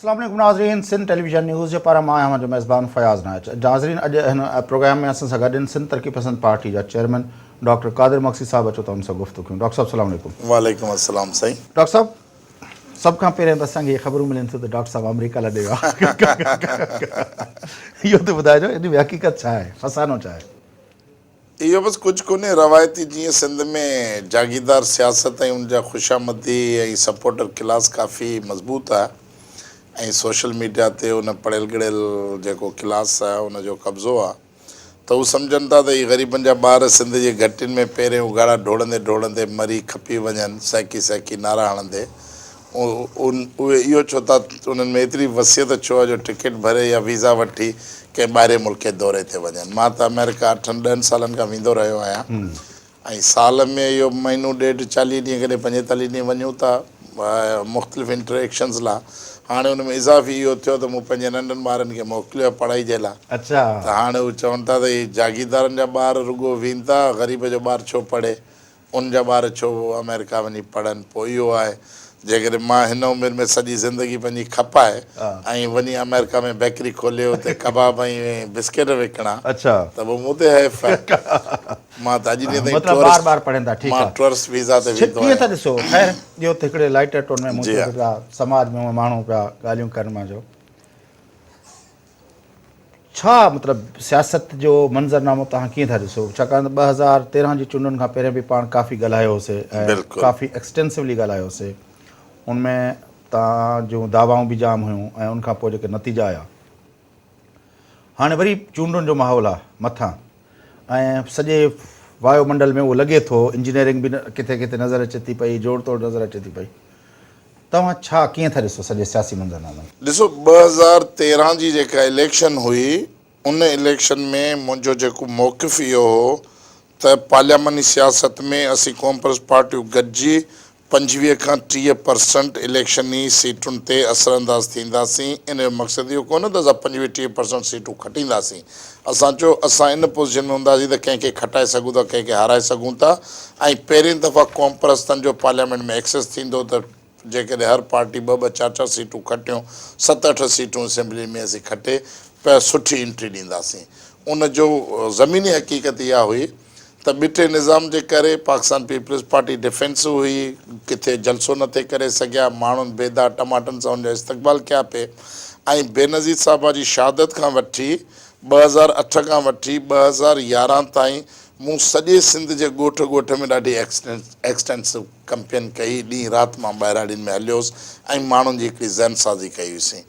अस्सलाम वालेकुम नाज़रीन, सिंध टेलीविजन न्यूज़ जे पारां मां आहियां जो मेज़बान फ़याज़ नाइच। नाज़रीन, अॼु हिन प्रोग्राम में असां सां गॾु आहिनि सिंध तरक़ी पसंद पार्टी जा चेयरमैन डॉक्टर कादिर मक्सी साहब। अचो त हुन सां गुफ़्तगू कयूं। डॉक्टर साहब अस्सलाम वालेकुम। वालेकुम अस्सलाम साईं। डॉक्टर साहब, सभ खां पहिरियों त असांखे ख़बरूं मिलनि थियूं त डॉक्टर साहब अमेरिका लॾे विया। इहो त ॿुधाइजो, इन में हक़ीक़त छा आहे, फसानो छा आहे? इहो बसि कुझु कोन्हे, रवायती जीअं सिंध में जागीरदार सियासत ऐं उनजा ख़ुशामदी ऐं सपोर्टर क्लास काफ़ी मज़बूत आहे ऐं सोशल मीडिया ते उन पढ़ियल ॻढ़ियल जेको क्लास आहे उनजो कब्ज़ो आहे, त हू सम्झनि था त इहे ग़रीबनि जा ॿार सिंध जे घटियुनि में पहिरियों उघाड़ा ढोड़ंदे ढोड़ंदे मरी खपी वञनि, सहिकी सहिकी नारा हणंदे। उहे इहो छो था, उन्हनि में एतिरी वसियत छो आहे जो टिकट भरे या वीज़ा वठी कंहिं ॿाहिरे मुल्क दौरे ते वञनि। मां त अमेरिका 8-10 सालनि खां वेंदो रहियो आहियां ऐं साल में इहो महीनो ॾेढ 40 ॾींहं कॾहिं 45 ॾींहं वञूं था मुख़्तलिफ़ इंटरेक्शन्स लाइ। हाणे हुन में इज़ाफ़ी इहो थियो त मूं पंहिंजे नंढनि ॿारनि खे मोकिलियो आहे पढ़ाई जे लाइ। अच्छा, त हाणे हू चवनि था त इहे जागीरदारनि जा ॿार रुॻो वेनि था, ग़रीब जो ॿारु छो पढ़े, उन जा ॿार छो अमेरिका वञी पढ़नि। पोइ इहो आहे, जेकॾहिं मां हिन उमिरि में सॼी ज़िंदगी पंहिंजी खपाए ऐं वञी अमेरिका में बेकरी खोले हुते कबाब ऐं बिस्किट विकिणा, अच्छा, त पोइ मूं ते हैफ़ आहे। मां त अॼु ॾींहं ताईं बार पढ़नि था। ठीकु मां आहे, टूरिस्ट वीज़ा ते वेंदो कीअं था आहियां। ॾिसो? ख़ैर, इहो त हिकिड़े लाइटर टोन में जी हा। पिया समाज में माण्हू पिया ॻाल्हियूं कनि। मां जो छा मतिलबु सियासत जो मंज़रनामो तव्हां कीअं था ॾिसो? छाकाणि त 2013 जी चूंडुनि खां पहिरियों बि पाण काफ़ी ॻाल्हायो होसीं ऐं काफ़ी एक्सटेंसिवली ॻाल्हायो होसीं। उनमें तव्हां जूं दावाऊं बि जाम हुयूं ऐं उनखां पोइ जेके नतीजा आया, हाणे वरी चूंडुनि जो माहौल आहे मथां ऐं सॼे वायुमंडल में उहो लॻे थो, इंजीनियरिंग बि किथे किथे नज़र अचे थी पई, जोड़ तोड़ नज़र अचे थी पई। तव्हां छा कीअं था ॾिसो सॼे सियासी मंज़रनामे? ॾिसो, 2013 जी जेका इलेक्शन हुई, उन इलेक्शन में मुंहिंजो जेको मौक़िफ़ इहो हो त पार्लियामानी सियासत में असीं कॉन्ग्रेस पार्टियूं गॾिजी 25 खां 30% इलेक्शनी सीटुनि ते असरअंदाज़ थींदासीं। इन जो मक़सदु इहो कोन्हे त असां 25-30% सीटूं खटींदासीं। असां चयो असां इन पोज़ीशन में हूंदासीं त कंहिंखे खटाए सघूं था, कंहिंखे हाराए सघूं था। ऐं पहिरीं दफ़ा कॉन्ग्रेस जो पार्लियामेंट में एक्सेस थींदो त जेकॾहिं हर पार्टी 2-2, 4-4 सीटूं खटियूं, 7-8 सीटूं असेंबली में असीं खटे पिया सुठी एंट्री ॾींदासीं। उनजो ज़मीनी हक़ीक़त इहा हुई त ॿिटे निज़ाम जे करे पाकिस्तान पीपल्स पार्टी डिफेंस हुई, किथे जलसो न थिए करे सघिया, माण्हुनि बेदा टमाटनि सां हुनजा इस्तक़बाल कया पिए। ऐं बेनज़ीर साहिबा जी शहादत खां वठी 2008 खां वठी 2011 ताईं मूं सॼे सिंध जे ॻोठ ॻोठ में ॾाढी एक्सटेंसिव कैंपेन कई। ॾींहुं राति मां ॿाहिराड़ियुनि में हलियोसि ऐं माण्हुनि जी हिकिड़ी ज़हनसाज़ी कई हुईसीं।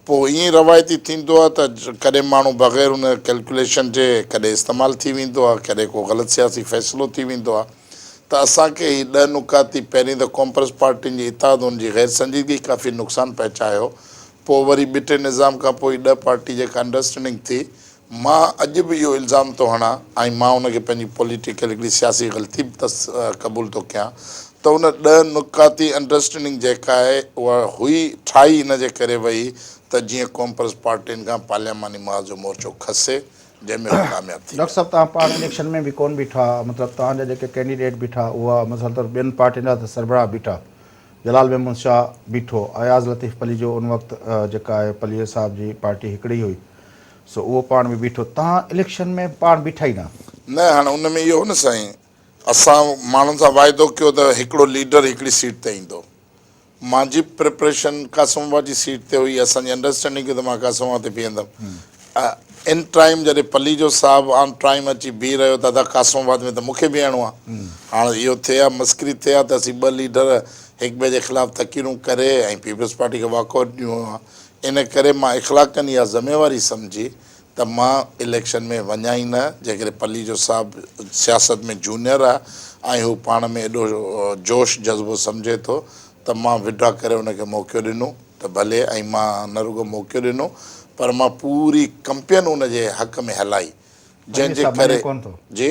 पोइ ईअं रवायती थींदो आहे त कॾहिं माण्हू बग़ैर उन कैलकुलेशन जे कॾहिं इस्तेमालु थी वेंदो आहे, कॾहिं को ग़लति सियासी फ़ैसिलो थी वेंदो आहे। त असांखे हीअ 10 नुकाती, पहिरीं त कॉन्ग्रेस पार्टियुनि जी इताद उनजी गैर संजीदगी काफ़ी नुक़सानु पहुचायो। पोइ वरी ॿिटे निज़ाम खां पोइ 10 पार्टी जेका अंडरस्टैंडिंग थी, मां अॼु बि इहो इल्ज़ाम थो हणां ऐं मां उनखे पंहिंजी पॉलिटिकल हिकिड़ी सियासी ग़लती बि क़बूल थो कयां त उन 10 नुकाती अंडरस्टैंडिंग जेका आहे उहा हुई ठाही इन जे करे वई त जीअं कॉन्ग्रेस पार्टियुनि खां पार्लियामानी महाज़ जो मोर्चो खसे, जंहिंमें उहो कामयाबु थी। डॉक्टर साहब, तव्हां पाण इलेक्शन में बि कोन बीठा, मतिलबु तव्हांजा जेके कैंडिडेट बीठा उहा मसइल त ॿियनि पार्टियुनि जा त सरबराह बीठा, जलाल महमूद शाह बीठो, अयाज़ लतीफ़ पली जो उन वक़्तु जेका आहे पलीअ साहिब जी पार्टी हिकिड़ी हुई, सो उहो पाण बि बीठो। तव्हां इलेक्शन में पाण बीठा ई न? हाणे उन में इहो न साईं, असां माण्हुनि सां वाइदो कयो त हिकिड़ो लीडर हिकिड़ी सीट ते ईंदो। मुंहिंजी प्रिपरेशन कासमाबाद जी सीट ते हुई, असांजी अंडरस्टैंडिंग त मां कासमाबाद ते बीहंदुमि। इन टाइम जॾहिं पली जो साहिबु ऑन टाइम अची बीह रहियो दादा कासमाबाद में, त मूंखे बीहणो आहे। हाणे इहो थिए आहे मस्करी थिए आहे त असीं 2 लीडर हिक ॿिए जे ख़िलाफ़ु तकीरूं करे ऐं पीपल्स पार्टी खे वॉकआउट ॾिनो आहे। इन करे मां इख़लाक़नि इहा ज़िमेवारी सम्झी त मां इलेक्शन में वञा ई न। जेकॾहिं पली जो साहिबु सियासत में जूनियर आहे ऐं हू पाण में एॾो जोश जज़्बो सम्झे थो त मां विड्रॉ करे उनखे मौक़ो ॾिनो त भले, ऐं मां न रुॻो मौक़ो ॾिनो पर मां पूरी कंपेन उनजे हक़ में हलाई, जंहिंजे करे जी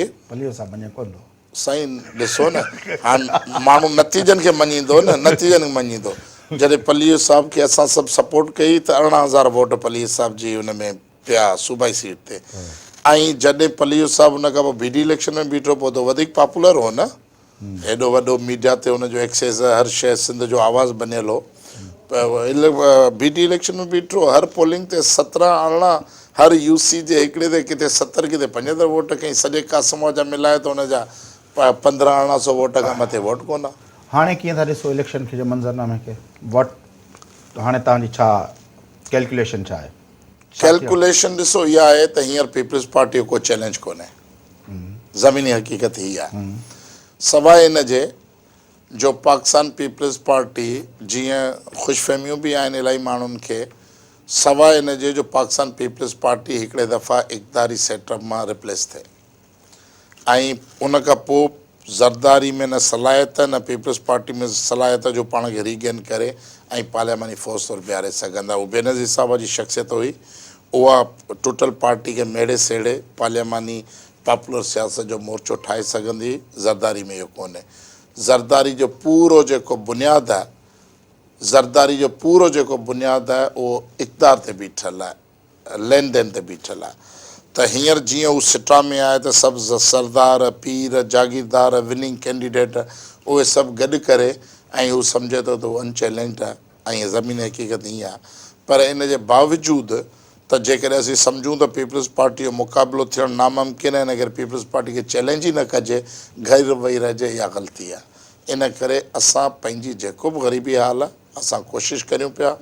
साईं ॾिसो न, हाणे माण्हू नतीजनि खे मञींदो न, नतीजनि खे मञींदो। जॾहिं पलीअ साहिब खे असां सभु सपोर्ट कई त 18,000 वोट पलीअ साहिब जी हुन में पिया सूबाई सीट ते। ऐं जॾहिं पलीअ साहिबु हुन खां पोइ बीडी इलेक्शन में बीठो, पोइ त वधीक पॉपुलर हो न, हेॾो वॾो मीडिया ते हुनजो एक्सेस, हर शइ, सिंध जो आवाज़ु बनियल हो। बीटी इलेक्शन में बीठो हर पोलिंग ते 17 अरिड़हं हर यूसी जे हिकिड़े ते किथे 70 किथे 75 वोट कई सॼे कासम जा मिलाए त हुन जा 1500-1800 वोट खां मथे वोट कोन आहे। हाणे कीअं था ॾिसो इलेक्शन खे जो मंज़रनामे खे वोट हाणे तव्हांजी छा कैलकुलेशन छा आहे? कैलकुलेशन ॾिसो इहा आहे त हींअर पीपल्स पार्टी जो को चैलेंज कोन्हे, ज़मीनी हक़ीक़त हीअ आहे। सवाइ इन जे जो पाकिस्तान पीपल्स पार्टी जीअं ख़ुशफ़हमियूं बि आहिनि इलाही माण्हुनि खे, सवाइ इन जे जो पाकिस्तान पीपल्स पार्टी हिकिड़े दफ़ा इक़्तिदारी सेटअप मां रिप्लेस थिए ऐं उन खां पोइ ज़रदारी में न सलाहियत न पीपल्स पार्टी में सलाहियत जो पाण खे रीगेन करे ऐं पार्लियामानी फ़ोर्स तौरु बीहारे सघंदा। उहा बेनज़ीर साहब जी शख़्सियत हुई, उहा टुटल पार्टी खे मेड़े सेड़े पार्लियामानी पॉपुलर सियासत जो मोर्चो ठाहे सघंदी। ज़रदारी में इहो कोन्हे। ज़रदारी जो पूरो जेको बुनियादु आहे, ज़रदारी जो पूरो जेको बुनियादु आहे उहो इक़्तिदार ते बीठल आहे, लेन देन ते बीठल आहे। त हींअर जीअं हू सिटा में आहे त सभु सरदार पीर जागीरदार विनिंग कैंडिडेट उहे सभु गॾु करे ऐं हू सम्झे थो त उहो अनचैलेंज्ड आहे ऐं ज़मीनी हक़ीक़त ईअं आहे। पर इन जे बावजूदि त जेकॾहिं असीं सम्झूं त पीपल्स पार्टी जो मुक़ाबिलो थियणु नामुमकिन आहे, इन करे पीपल्स पार्टी खे चैलेंज ई न कजे, घर वेही रहिजे, इहा ग़लती आहे। इन करे असां पंहिंजी जेको बि ग़रीबी हाल आहे असां कोशिशि करियूं पिया,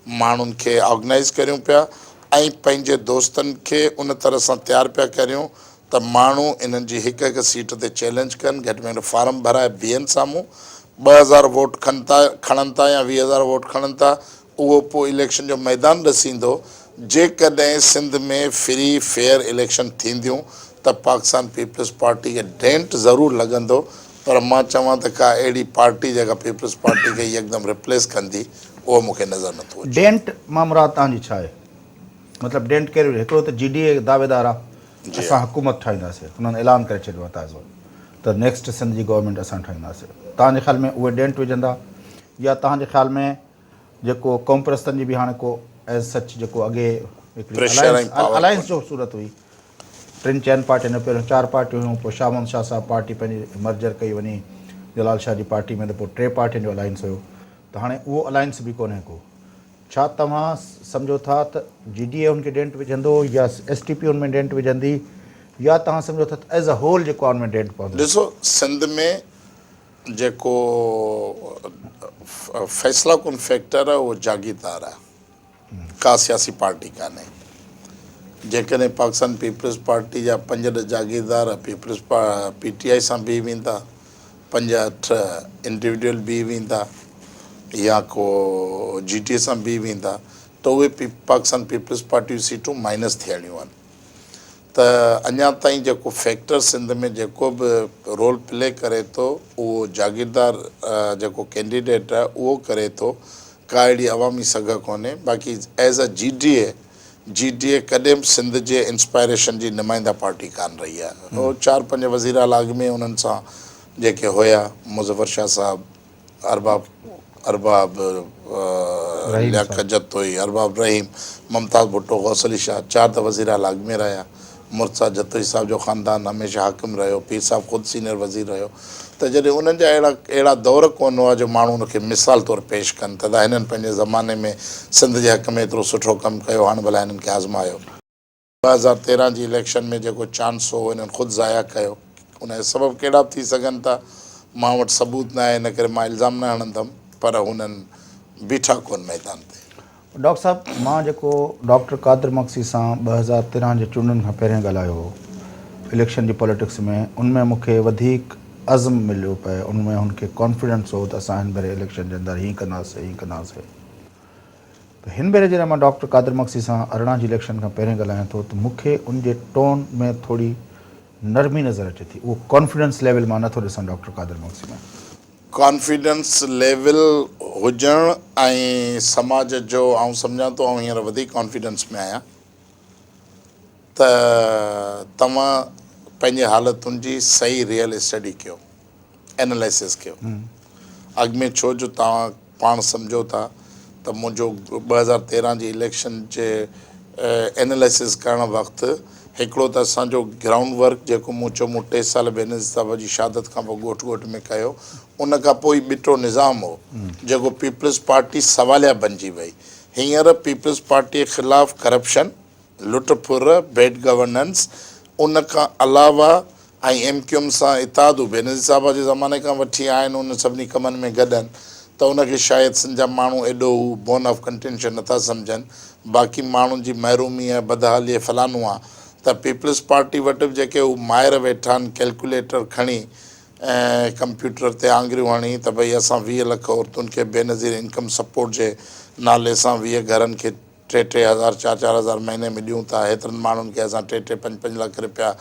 माण्हुनि खे ऑर्गनाइज़ करियूं पिया ऐं पंहिंजे दोस्तनि खे उन तरह सां तयारु पिया करियूं त माण्हू इन्हनि जी हिकु हिकु सीट ते चैलेंज कनि, घटि में घटि फार्म भराए बीहनि साम्हूं, 2000 वोट खणनि था या 20,000 वोट खणनि था, उहो पोइ इलेक्शन जो मैदान ॾसींदो। जेकॾहिं सिंध में फ्री फेयर इलेक्शन थींदियूं त पाकिस्तान पीपल्स पार्टी खे डेंट ज़रूरु लॻंदो, पर मां चवां त का अहिड़ी पार्टी जेका पीपल्स पार्टी खे यकदमि रिप्लेस कंदी उहो मूंखे नज़र नथो अचे। डेंट मां मुराद तव्हांजी छा आहे? मतिलबु डेंट कहिड़ो? हिकिड़ो त GDA दावेदार आहे असां हुकूमत ठाहींदासीं, हुननि ऐलान करे छॾियो आहे ताज़ो त नेक्स्ट सिंध जी गवर्नमेंट असां ठाहींदासीं। तव्हांजे ख़्याल में उहे डेंट विझंदा या तव्हांजे ख़्याल में जेको क़ौम परस्तनि जी बि हाणे को एज़ सच जेको अॻे हिकिड़ी अलायंस जो सूरत हुई, 3-4 पार्टियुनि पहिरियों 4 पार्टियूं हुयूं, पोइ शाह मोहम्मद शाह साहब पार्टी पंहिंजी मर्जर कई वञी जलाल शाह जी पार्टी में, त पोइ 3 पार्टियुनि जो अलायंस हुयो, त हाणे उहो अलायंस बि कोन्हे को। छा तव्हां सम्झो था त GDA हुनखे डेंट विझंदो या STP हुन में डेंट विझंदी, या तव्हां सम्झो था त एज़ अ होल जेको आहे हुन में डेंट पवंदो? ॾिसो, सिंध में जेको फ़ैसिला कुन फैक्टर आहे उहो जागीरदार आहे, का सियासी पार्टी कान्हे। जेकॾहिं पाकिस्तान पीपल्स पार्टी जा 5-10 जागीरदार PTI सां बीह वेंदा, 5-8 इंडिविजुअल बीह वेंदा या को GDA सां बीह वेंदा, त उहे पाकिस्तान पीपल्स पार्टी जूं सीटूं माइनस थियणियूं आहिनि। त अञा ताईं जेको फैक्टर सिंध में जेको बि रोल प्ले करे थो उहो जागीरदार जेको कैंडिडेट आहे उहो करे थो, का अहिड़ी अवामी सघ कोन्हे। बाक़ी एज़ अ GDA कॾहिं बि सिंध जे इंस्पायरेशन जी नुमाइंदा पार्टी कान रही आहे। उहो 4-5 वज़ीर आला अॻ में उन्हनि सां जेके हुया, मुज़फ़र शाह साहब, अरबाब लियाकत जतोई, अरबाब रहीम, मुमताज़ भुट्टो, गौस अली शाह, 4 त वज़ीर आला अॻ में रहिया। मुर्तज़ा जतोई साहब जो ख़ानदान हमेशह हाकिम रहियो, पीर साहब ख़ुदि सीनियर वज़ीर रहियो। त जॾहिं उन्हनि जा अहिड़ा दौर कोन हुआ जो माण्हू उनखे मिसाल तौरु पेश कनि त हिननि पंहिंजे ज़माने में सिंध जे हक़ में एतिरो सुठो कमु कयो, हाणे भला हिननि खे आज़मायो। 2013 जी इलेक्शन में जेको चांस हो हिननि ख़ुदि ज़ाया कयो। उनजा सबब कहिड़ा बि थी सघनि था, मां वटि सबूत न आहे, इन करे मां इल्ज़ाम न हणंदुमि, पर हुननि बीठा कोन मैदान ते। डॉक्टर साहब, मां जेको डॉक्टर कादिर मक्सी सां 2013 जे चूंडनि खां पहिरियों ॻाल्हायो हो इलेक्शन जी पॉलिटिक्स में, उनमें मूंखे वधीक अज़म मिलियो पए, उनमें हुनखे कॉन्फिडेंस हो त असां हिन भेरे इलेक्शन जे अंदरि हीअं कंदासीं। त हिन भेरे जॾहिं मां डॉक्टर कादिर मक्सी सां 18 जी इलेक्शन खां पहिरियों ॻाल्हायां थो त मूंखे उनजे टोन में थोरी नरमी नज़र अचे थी। उहो कॉन्फिडेंस लेवल मां नथो ॾिसां डॉक्टर कादिर मक्सी में। कॉन्फिडेंस लेवल हुजणु ऐं समाज जो आउं सम्झां थो, ऐं हींअर वधीक कॉन्फिडेंस में आहियां त तव्हां पंहिंजे हालतुनि जी सही रियल स्टडी कयो, एनालिसिस कयो। अॻ में छो जो तव्हां पाण सम्झो था त मुंहिंजो 2013 जी इलेक्शन जे एनालिसिस करणु वक़्तु हिकिड़ो त असांजो ग्राउंड वर्क जेको मूं चयो मूं 3 साल बेनज़ीर साहिब जी शहादत खां पोइ ॻोठ ॻोठ में कयो, उन खां पोइ ॿिटो निज़ाम हो जेको पीपल्स पार्टी सवालिया बणिजी वई। हींअर पीपल्स पार्टीअ ख़िलाफ़ु करप्शन, लुट फुर, बैड गवर्नेंस, उन खां अलावा ऐं MQM सां इतादु बेनज़ीर साहिब जे ज़माने खां वठी आहिनि, उन सभिनी कमनि में गॾनि, त उनखे शायदि सिंध जा माण्हू एॾो बोन ऑफ कंटेंशन नथा सम्झनि। बाक़ी माण्हुनि जी महिरूमी आहे, बदहाली फलानो आहे, त पीपल्स पार्टी वटि बि जेके हू माहिर वेठा आहिनि कैलकुलेटर खणी ऐं कंप्यूटर ते आङुरियूं हणी त भई असां 20 लख औरतुनि खे बेनज़ीर इनकम सपोर्ट जे नाले सां 20 घरनि खे 3-3 हज़ार 4-4 हज़ार महीने में ॾियूं था, हेतिरनि माण्हुनि खे असां 3-3 5-5 लख रुपया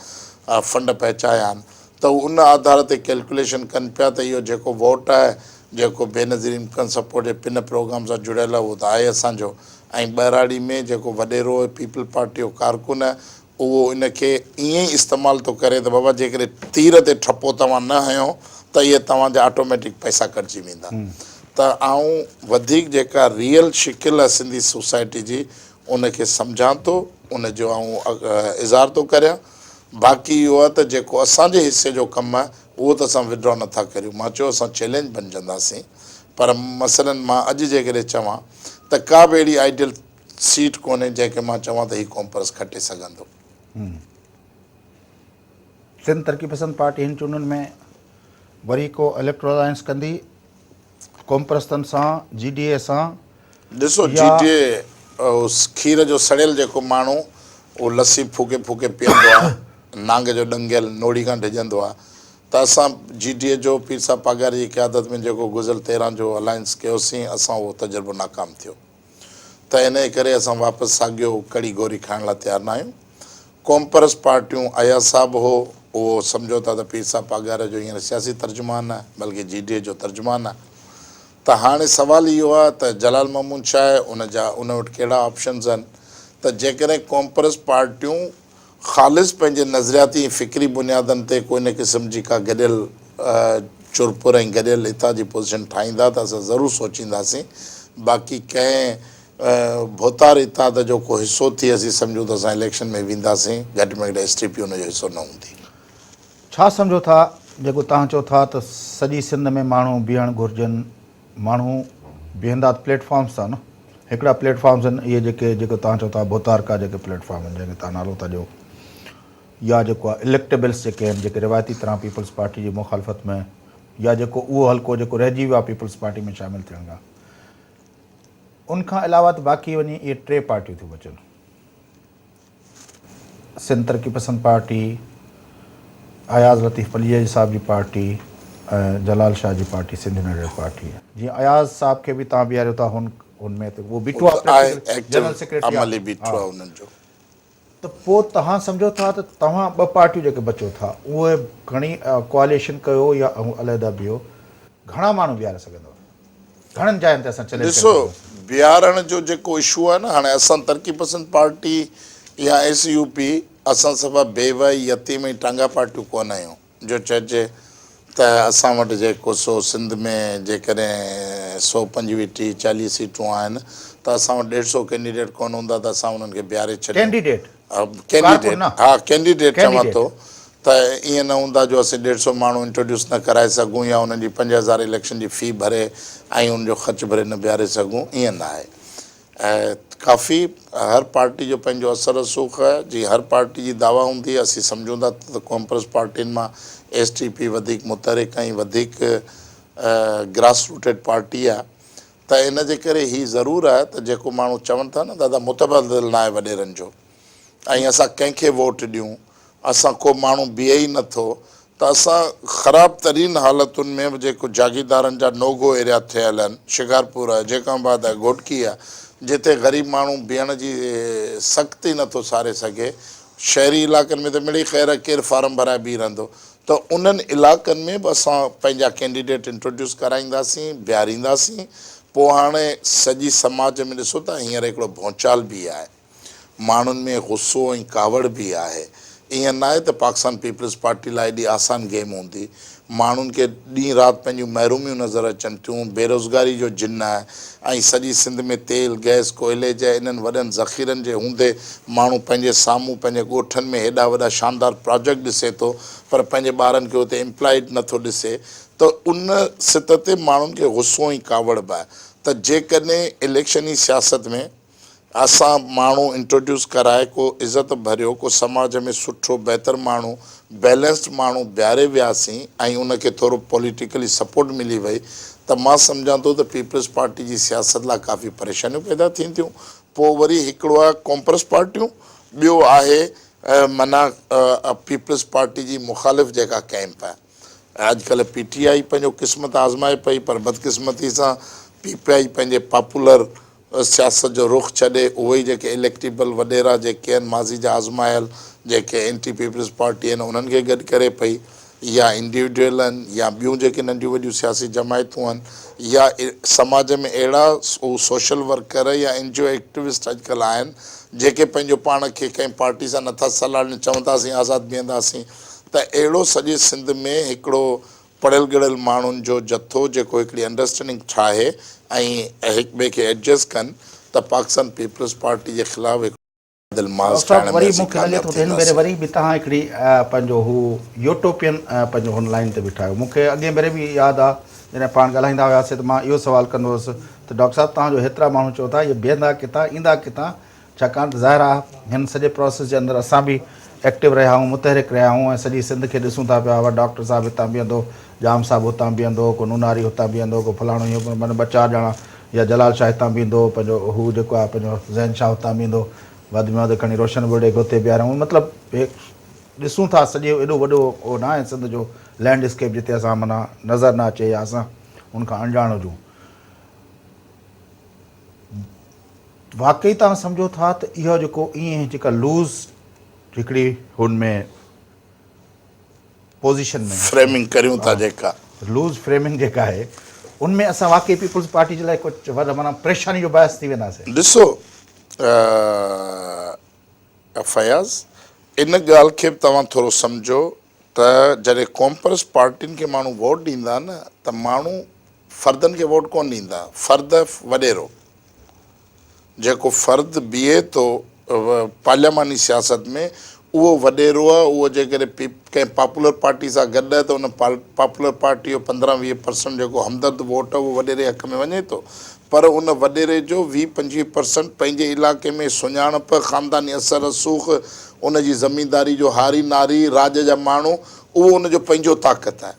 फंड पहुचाया आहिनि, त उन आधार ते कैलकुलेशन कनि पिया त इहो जेको वोट आहे जेको बेनज़ीर इनकम सपोर्ट जे पिन प्रोग्राम सां जुड़ियल आहे उहो त आहे असांजो। ऐं ॿहिराड़ी में जेको वॾेरो पीपल पार्टी जो कारकुन आहे उहो इनखे ईअं ई इस्तेमालु थो करे त बाबा जेकॾहिं तीर ते ठपो तव्हां न हयो त इहे तव्हांजा ऑटोमेटिक पैसा कटिजी वेंदा। त आऊं वधीक जेका रियल शिकिल आहे सिंधी सोसाइटी जी उनखे सम्झां थो, उनजो आऊं इज़हार थो करियां। बाक़ी इहो आहे त जेको असांजे हिसे जो कमु आहे उहो त असां विड्रॉ नथा करियूं। मां चयो असां चैलेंज बणिजंदासीं, पर मसइलनि मां अॼु जेकॾहिं चवां त का बि अहिड़ी आइडियल सीट कोन्हे जंहिंखे मां चवां त हीउ कॉम्प्रेस खटे सघंदो। सिंध तरक़ी पसंद पार्टी हिन चूंडनि में वरी को इलेक्टोरल अलायंस कंदी कॉम्प्रेस सां, GDA सां? ॾिसो GDA खीर जो सड़ियल जेको माण्हू उहो लस्सी फूके फूके पीअंदो आहे, नांग जो ॾंगियल नोड़ी खां डिॼंदो आहे, त असां GDA जो पीर साहब पागारी जी क़यादत में जेको गुज़िरियल 13 जो अलायंस कयोसीं, असां उहो तजुर्बो नाकाम थियो, त इन करे असां वापसि साॻियो कड़ी गोरी खाइण लाइ तयारु न आहियूं। कॉम्प्रेस पार्टियूं अयाज़ साहब हो, उहो सम्झो था त पीर साहब पागार जो हींअर सियासी तर्जुमान आहे, बल्कि GDA जो तर्जुमान आहे। त हाणे सुवालु इहो आहे त जलाल महमूद छा आहे, उन वटि कहिड़ा ऑप्शन्स आहिनि, त जेकॾहिं कॉम्प्रेस पार्टियूं ख़ालिस पंहिंजे नज़रियाती फ़िक्री बुनियादनि ते कोई न क़िस्म जी का गॾियल चुरपुर ऐं गॾियल हितां जी पोज़ीशन ठाहींदा त असां ज़रूरु सोचींदासीं। बाक़ी कंहिं भोतार इताद जो को हिसो थी असीं सम्झूं त असां इलेक्शन में वेंदासीं, घटि में घटि STP उनजो हिसो न हूंदी। छा सम्झो था जेको तव्हां चओ था त सॼी सिंध में माण्हू बीहणु घुरिजनि, माण्हू बीहंदा प्लेटफॉर्म्स था न, हिकिड़ा प्लेटफॉर्म्स आहिनि इहे जेको तव्हां चओ था भोतार का जेके प्लेटफॉर्म आहिनि जंहिंखे तव्हां नालो था ॾियो, या जेको आहे इलेक्टेबल्स जेके आहिनि जेके रिवायती तरह पीपल्स पार्टी जी मुखालफ़त में, या जेको उहो हल्को जेको रहिजी वियो आहे पीपल्स पार्टी में शामिलु थियण खां, उनखां अलावा त बाक़ी वञी इहे 3 पार्टियूं थियूं बचनि, सिंध तरक़ी पसंद पार्टी, अयाज़ लतीफ़ अली साहब जी पार्टी ऐं जलाल Shah ji party Sindh United party आहे। जीअं अयाज़ साहब खे बि तव्हां बीहारियो था हुनमें त उहो बीठो आहे जनरल सेक्रेटरी आहे, त पोइ तव्हां सम्झो था त तव्हां 2 पार्टियूं जेके बचो था उहे घणी कोआलिशन कयो या अलहदा बीहो, घणा माण्हू बीहारे सघंदव, घणनि जाइनि ते असां चैलेंज? ॾिसो बीहारण जो जेको इशू आहे न, हाणे असां तरक़ी पसंद पार्टी या SUP असां सफ़ा बेवई यतीम ऐं टांगा पार्टियूं कोन आहियूं। जो चइजे त असां वटि जेको सो सिंध में जेकॾहिं 125-40 सीटूं आहिनि त असां वटि 150 कैंडिडेट कोन हूंदा त असां उन्हनि खे बीहारे छॾियूं। कैंडिडेट हा कैंडिडेट चवां थो, त ईअं न हूंदा जो असीं 150 माण्हू इंट्रोड्यूस न कराए सघूं या उन्हनि जी 50,000 इलेक्शन जी फ़ी भरे ऐं उनजो ख़र्चु भरे न बीहारे सघूं, ईअं न आहे। ऐं काफ़ी हर पार्टी जो पंहिंजो असर रसूख़ आहे, जीअं हर पार्टी जी दावा हूंदी, असीं सम्झूं था त कॉम्प्रेस पार्टियुनि मां STP वधीक मुतहरिक ऐं वधीक ग्रास रूटेड पार्टी आहे। त इन जे करे हीअ ज़रूरु आहे त जेको माण्हू चवनि था न दादा मुतबदिल न आहे वॾेरनि जो, ऐं असां कंहिंखे वोट ॾियूं, असां को माण्हू बीहे ई नथो, त असां ख़राबु तरीन हालतुनि में बि जेको जागीरदारनि जा नोगो एरिया थियल आहिनि, शिकारपुर आहे, जेकाबाद आहे, घोटकी आहे, जिते ग़रीब माण्हू बीहण जी सख़्ती नथो सारे सघे, शहरी इलाइक़नि में त मिड़ी ख़ैर केरु फार्म भराए बीह रहंदो, त उन्हनि इलाइक़नि में बि असां पंहिंजा कैंडिडेट इंट्रोड्यूस कराईंदासीं, बीहारींदासीं। पोइ हाणे सॼी समाज में ॾिसो था हींअर हिकिड़ो भौचाल बि आहे, माण्हुनि में गुस्सो ऐं कावड़ बि आहे। ईअं न आहे त पाकिस्तान पीपल्स पार्टी लाइ एॾी आसान गेम हूंदी। माण्हुनि खे ॾींहुं राति पंहिंजूं महिरूमियूं नज़र अचनि थियूं, बेरोज़गारी जो जिन आहे, ऐं सॼी सिंध में तेल गैस कोयले जे इन्हनि वॾनि ज़ख़ीरनि जे हूंदे माण्हू पंहिंजे साम्हूं पंहिंजे ॻोठनि में हेॾा वॾा शानदार प्रोजेक्ट ॾिसे थो, पर पंहिंजे ॿारनि खे उते एम्प्लॉइड नथो ॾिसे, त उन सित ते माण्हुनि खे गुस्सो ऐं कावड़ बि आहे। त जेकॾहिं इलेक्शनी सियासत में असां माण्हू इंट्रोड्यूस कराए को इज़त भरियो, को समाज में सुठो बहितर माण्हू बैलेंस्ड माण्हू बीहारे वियासीं ऐं उनखे थोरो पॉलिटिकली सपोर्ट मिली वई, त मां सम्झां थो त पीपल्स पार्टी जी सियासत लाइ काफ़ी परेशानियूं पैदा थींदियूं। पोइ वरी हिकिड़ो आहे कॉन्ग्रेस पार्टियूं, ॿियो आहे माना पीपल्स पार्टी जी मुख़ालिफ़ जेका कैंप आहे। अॼुकल्ह PTI पंहिंजो क़िस्मत आज़माए पई, पर बदक़िस्मती सां PPI पंहिंजे पॉपुलर सियासत जो रुख छॾे उहे ई जेके इलेक्टेबल वॾेरा जेके आहिनि माज़ी जा आज़मायल जेके एंटी पीपल्स पार्टी आहिनि उन्हनि खे गॾु करे पई, या इंडिविजुअल आहिनि या ॿियूं जेके नंढियूं वॾियूं सियासी जमायतूं आहिनि, या समाज में अहिड़ा सोशल वर्कर या NGO एक्टिविस्ट अॼुकल्ह आहिनि जेके पंहिंजो पाण खे कंहिं पार्टी सां नथा सलाह ॾियनि, चवनि था असीं आज़ादु बीहंदासीं। त अहिड़ो सॼे सिंध में हिकिड़ो पढ़ियल ॻढ़ियल माण्हुनि जो जथो जेको हिकिड़ी अंडरस्टैंडिंग ठाहे ऐं हिक ॿिए खे एडजस्ट कनि, त पाकिस्तान पीपल्स पार्टी जे ख़िलाफ़ वरी मूंखे लॻे थो हिन भेरे वरी बि तव्हां हिकिड़ी पंहिंजो हू यूटोपियन पंहिंजो हुन लाइन ते बीठा आहियो। मूंखे अॻे भेरे बि यादि आहे जॾहिं पाण ॻाल्हाईंदा हुआसीं त मां इहो सुवालु कंदो हुउसि त डॉक्टर साहिबु तव्हांजो हेतिरा माण्हू चओ था इहे बीहंदा किथां ईंदा किथां, छाकाणि त ज़ाहिर आहे हिन सॼे प्रोसेस जे अंदरि असां बि एक्टिव रहिया आहियूं, मुतहरिक रहिया आहियूं ऐं सॼी सिंध खे ॾिसूं था पिया। डॉक्टर साहिबु हितां बीहंदो, जाम साहिबु हुतां बीहंदो, को नूनारी हुतां बीहंदो, को फलाणो इहो माना 2-4 ॼणा, या जलाल शाह हितां बीहंदो, पंहिंजो हू जेको आहे पंहिंजो ज़ैन शाह हुतां बीहंदो, वधि में वधि खणी रोशन बुर्डे हुते बीहारूं। मतिलबु ॾिसूं था सॼो एॾो वॾो उहो न आहे सिंध जो लैंडस्केप जिते असां माना नज़र न अचे या असां उनखां अनजाण हुजूं। वाक़ई तव्हां सम्झो था त इहो जेको ईअं जेका लूज़ हिकिड़ी हुन में पोज़ीशन में फ्रेमिंग करियूं था, जेका लूज़ फ्रेमिंग जेका आहे उनमें असां वाक़ई पीपल्स पार्टी जे लाइ कुझु वॾा माना परेशानी जो बाहिस थी वेंदासीं। ॾिसो फयाज़, इन ॻाल्हि खे बि तव्हां थोरो सम्झो त जॾहिं कॉन्ग्रेस पार्टियुनि खे माण्हू वोट ॾींदा न, त माण्हू फ़र्दनि खे वोट कोन ॾींदा, फ़र्द वॾेरो जेको फ़र्द बीहे थो पार्लियामानी सियासत में, उहो वॾेरो आहे। उहो जेकॾहिं कंहिं पॉपुलर पार्टी सां गॾु आहे त उन पॉपुलर पार्टी जो 15-20% जेको हमदर्द वोट आहे उहो वॾेरे हक़ में वञे थो, पर उन वॾेरे जो 20-25% पंहिंजे इलाइक़े में सुञाणप, ख़ानदानी असर रसूख़, उन जी ज़मींदारी जो हारी नारी, राज जा माण्हू, उहो उनजो पंहिंजो ताक़त आहे।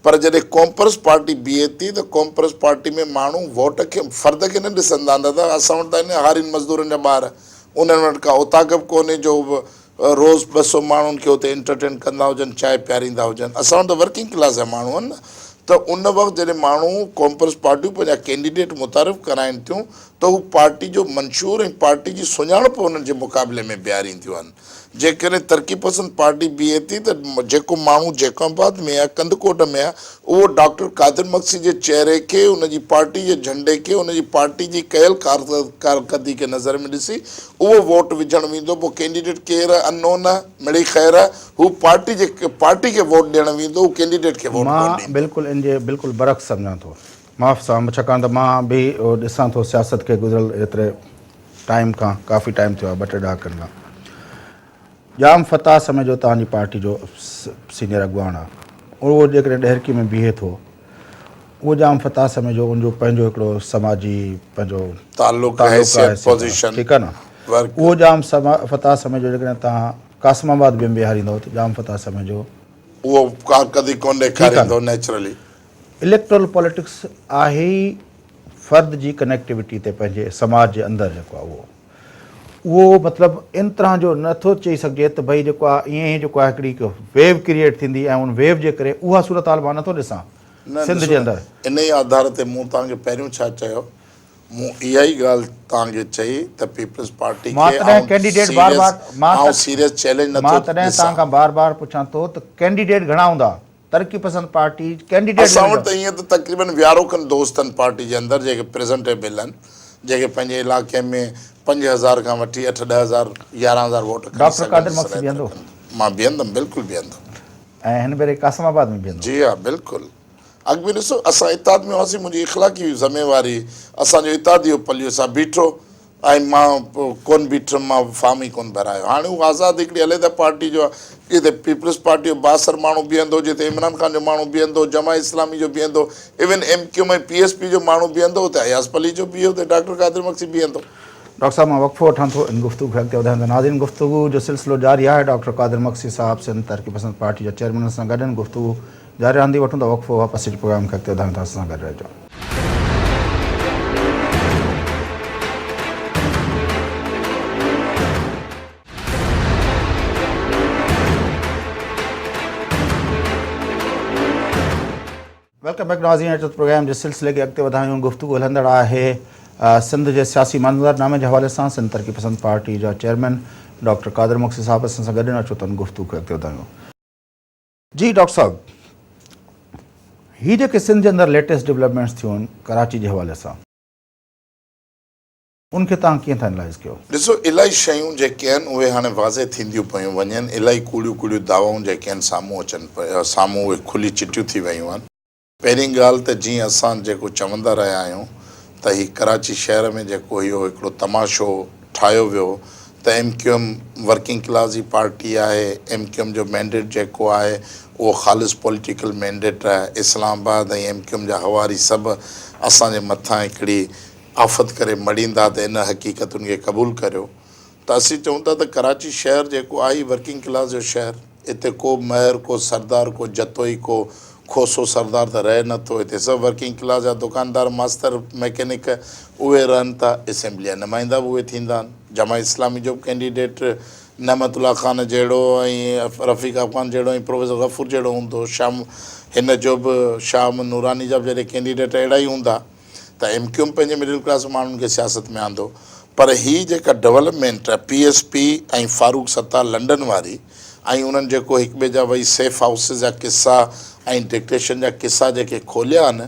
पर जॾहिं कॉन्ग्रेस पार्टी बीहे थी त कॉन्ग्रेस पार्टी में माण्हू वोट खे फ़र्द खे न ॾिसंदा, दादा असां वटि त आहिनि हारियुनि मज़दूरनि जा ॿार, उन्हनि वटि का उताक बि कोन्हे जो रोज़ 200 माण्हुनि खे उते एंटरटेन कंदा हुजनि, चांहि पियारींदा हुजनि। असां वटि त वर्किंग क्लास जा माण्हू आहिनि न। त उन वक़्तु जॾहिं माण्हू कॉन्ग्रेस पार्टियूं पंहिंजा कैंडिडेट मुतारिफ़ कराइनि थियूं त हू पार्टी जो मंशूर ऐं पार्टी जी सुञाणप उन्हनि जे मुक़ाबले में बीहारींदियूं आहिनि। जेकॾहिं तरक़ी पसंद पार्टी बीहे थी त जेको माण्हू जैकोबाद में आहे, कंदकोट में आहे, उहो डॉक्टर कादिर मक्सी जे चहिरे खे, उनजी पार्टी जे झंडे खे, उनजी पार्टी जी कयल कारकर्दगी खे नज़र में ॾिसी उहो वोट विझणु वेंदो। पोइ कैंडिडेट केरु अननोन आहे, मिड़ी ख़ैर आहे, हू पार्टी खे वोट ॾियणु वेंदो, हू कैंडिडेट खे वोट कोन ॾींदो। बिल्कुलु इन जे बिल्कुलु बरक़्स सम्झां थो, माफ़ सां, छाकाणि त मां बि ॾिसां थो सियासत खे गुज़िरियल एतिरे टाइम खां, काफ़ी टाइम थियो आहे, 2-3 ॾहाकनि खां। जाम फताह समय जो तव्हांजी पार्टी जो सीनियर अॻुवान आहे, उहो जेकॾहिं ॾहरकी में बीहे थो, उहो जाम फताह समय जो उनजो पंहिंजो हिकिड़ो समाजी पंहिंजो ताल्लुक़ आहे, ठीकु आहे न। उहो जाम फताह समय जो जेकॾहिं तव्हां कासिमाबाद में बीहारींदव त जाम फताह समय जो उहो कारकर्दगी कोन ॾेखारींदो नेचुरली। इलेक्टोरल पॉलिटिक्स आहे ई फ़र्द जी कनेक्टिविटी ते पंहिंजे समाज जे अंदरि जेको आहे उहो मतिलबु इन तरह जो नथो चई सघिजे त भई जेको आहे ईअं ई जेको आहे हिकिड़ी वेव क्रिएट थींदी ऐं उन वेव जे करे उहा सूरत हाल मां नथो ॾिसां सिंध जे अंदरि। इन ई आधार ते मूं तव्हांखे पहिरियों छा चयो, मूं इहा ई ॻाल्हि तव्हांखे चई त पीपल्स पार्टी खे सीरियस चैलेंज नथो। मां तॾहिं तव्हां खां बार पुछां थो त कैंडिडेट घणा हूंदा तरक़ी पसंद पार्टी कैंडिडेट? असां वटि त ईअं त तक़रीबन 11 खनि दोस्त आहिनि पार्टी जे अंदरि जेके प्रेज़ेंटेबल आहिनि, जेके पंहिंजे इलाइक़े में 5000 खां वठी 8-10,000 11,000 वोट। डॉक्टर कादिर मक्सी बीहंदो? मां बीहंदुमि, बिल्कुलु बीहंदुमि। ऐं हिन भेरे कासमाबाद में बीहंदो? जी हा, बिल्कुलु। अॻु में ॾिसो असां इताद में हुआसीं, मुंहिंजी इख़लाक़ी हुई ज़िमेवारी, असांजो इताद इहो पलियो, असां बीठो ऐं मां कोन बीठुमि, मां फॉर्म ई कोन भरायो। हाणे उहा आज़ादु हिकिड़ी अलॻि पार्टी जो आहे, जिते पीपल्स पार्टी जो बासर माण्हू बीहंदो, जिते इमरान ख़ान जो माण्हू बीहंदो, जमा इस्लामी जो बीहंदो, इवन MQ में PSP जो माण्हू बीहंदो, हुते अयाज़ पली जो बीहो, हुते डॉक्टर कादिर मक्सी बीहंदो। डॉक्टर साहब, मां वक़फ़ो वठां थो, इन गुफ्तगू खे अॻिते वधाइण। नाज़रीन, गुफ्तगू जो सिलसिलो जारी आहे। डॉक्टर कादिर मक्सी साहब सिंध तरक़ी पसंद पार्टी जा चेयरमैन सां गॾु आहिनि। गुफ्तगू जारी रहंदी। वठूं था वक़फ़ो, वापसि अची प्रोग्राम खे अॻिते वधायूं था। असां सां गॾु रहिजो। वेलकम बैक नाज़रीन। प्रोग्राम जे सिलसिले खे अॻिते वधायूं। गुफ्तगू हलंदड़ आहे सिंध जे सियासी मंज़रनामे जे हवाले सां। सिंध तरक़ी पसंद पार्टी जा चेयरमैन डॉक्टर कादिर मक्सी साहब असां सां गॾु आहिनि। अचो त गुफ्तगू खे अॻिते वधायूं। जी डॉक्टर साहब, हीअ जेके सिंध जे अंदरि लेटेस्ट डेवलपमेंट्स थियूं आहिनि कराची जे हवाले सां, उनखे तव्हां कीअं था एनालाइज़ कयो? ॾिसो, इलाही शयूं जेके आहिनि उहे हाणे वाज़े थींदियूं पियूं वञनि। इलाही कूड़ियूं कूड़ियूं दावाऊं जेके आहिनि साम्हूं अचनि पियूं, साम्हूं उहे खुली चिटियूं थी वियूं आहिनि। पहिरीं ॻाल्हि त जीअं असां जेको चवंदा रहिया आहियूं त हीउ कराची शहर में जेको इहो हिकिड़ो तमाशो ठाहियो वियो त MQM वर्किंग क्लास जी पार्टी आहे। MQM जो मैंडेट जेको आहे उहो ख़ालिस पॉलिटिकल मैंडेट आहे। इस्लामाबाद ऐं MQM जा हवारी सभु असांजे मथां हिकिड़ी आफ़त करे मड़ींदा त इन हक़ीक़तुनि खे क़बूलु करियो। त असीं चऊं था त कराची शहर जेको आहे वर्किंग क्लास जो शहर, हिते को महर, को सरदार, को जतोई, को खोसो सरदार त रहे नथो। हिते सभु वर्किंग क्लास जा दुकानदार, मास्तर, मैकेनिक उहे रहनि था। असेंबली जा नुमाइंदा बि उहे थींदा आहिनि। जमा इस्लामी जो कैंडिडेट नमतुल्ला ख़ान जहिड़ो ऐं रफ़ीक अफ़गान जहिड़ो ऐं प्रोफेसर गफ़ूर जहिड़ो हूंदो। हिन जो बि शाह नूरानी जा बि जहिड़े कैंडिडेट अहिड़ा ई हूंदा। त MQM पंहिंजे मिडिल क्लास माण्हुनि खे सियासत में आंदो। पर हीअ जेका डेवलपमेंट आहे PSP ऐं फारूक सत्तार लंडन वारी, ऐं उन्हनि जेको हिक ॿिए जा वरी सेफ हाउसिस जा किस्सा ऐं डिक्टेशन जा किस्सा जेके खोलिया आहिनि,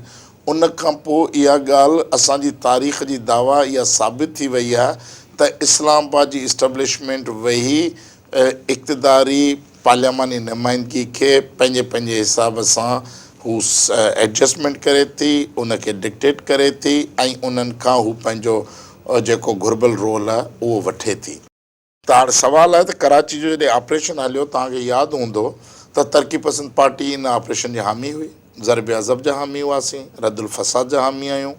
उन खां पोइ इहा ॻाल्हि असांजी तारीख़ जी दावा इहा साबित थी वई आहे त इस्लामाबाद जी इस्टेब्लिशमेंट वेही इक़्तिदारी पार्लियामानी नुमाइंदगी खे पंहिंजे पंहिंजे हिसाब सां हू एडजस्टमेंट करे थी, उनखे डिक्टेट करे थी ऐं उन्हनि खां हू पंहिंजो जेको घुर्बल रोल आहे उहो वठे थी। त हाणे सुवालु आहे त कराची जो जॾहिं ऑपरेशन हलियो, तव्हांखे यादि हूंदो त तरक़ी पसंद पार्टी इन ऑपरेशन जी हामी हुई। ज़रब अज़ब जा हामी हुआसीं, रद्दुल फ़साद जा हामी आहियूं,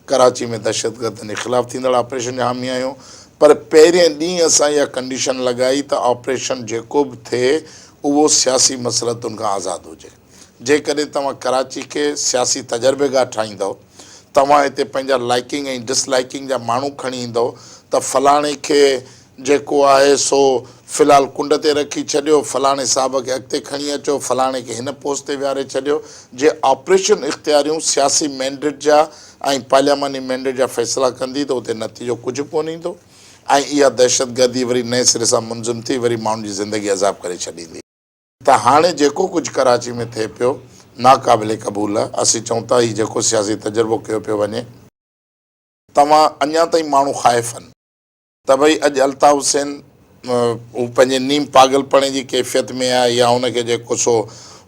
कराची में दहशतगर्दनि जे ख़िलाफ़ु थींदड़ ऑपरेशन जा हामी आहियूं। पर पहिरें ॾींहुं असां इहा कंडीशन लॻाई त ऑपरेशन जेको बि थिए उहो सियासी मसलतुनि खां आज़ादु हुजे। जेकॾहिं तव्हां कराची खे सियासी तजर्बेगार ठाहींदव, तव्हां हिते पंहिंजा लाइकिंग ऐं डिसलाइकिंग जा माण्हू खणी ईंदव त फलाणे खे जेको आहे सो फ़िलहालु कुंड ते रखी छॾियो, फलाणे साहब खे अॻिते खणी अचो, फलाणे खे हिन पोस्ट ते विहारे छॾियो। जे ऑपरेशन इख़्तियारियूं सियासी मैंडेट जा ऐं पार्लियामानी मैंडेट जा फ़ैसिला कंदी त उते नतीजो कुझु कोन ईंदो ऐं इहा दहशतगर्दी वरी नए सिरे सां मुंज़िम थी वरी माण्हुनि जी ज़िंदगी अज़ाब करे छॾींदी। त हाणे जेको कुझु कराची में थिए पियो नाक़ाबिले क़बूल आहे। असीं चऊं था हीउ जेको सियासी तजुर्बो कयो पियो वञे, तव्हां अञा ताईं माण्हू ख़ाइफ़ आहिनि त भई अॼु अल्ताफ़ हुसैन हू पंहिंजे नीम पागलपणे जी कैफ़ियत में आहे या हुनखे जेको सो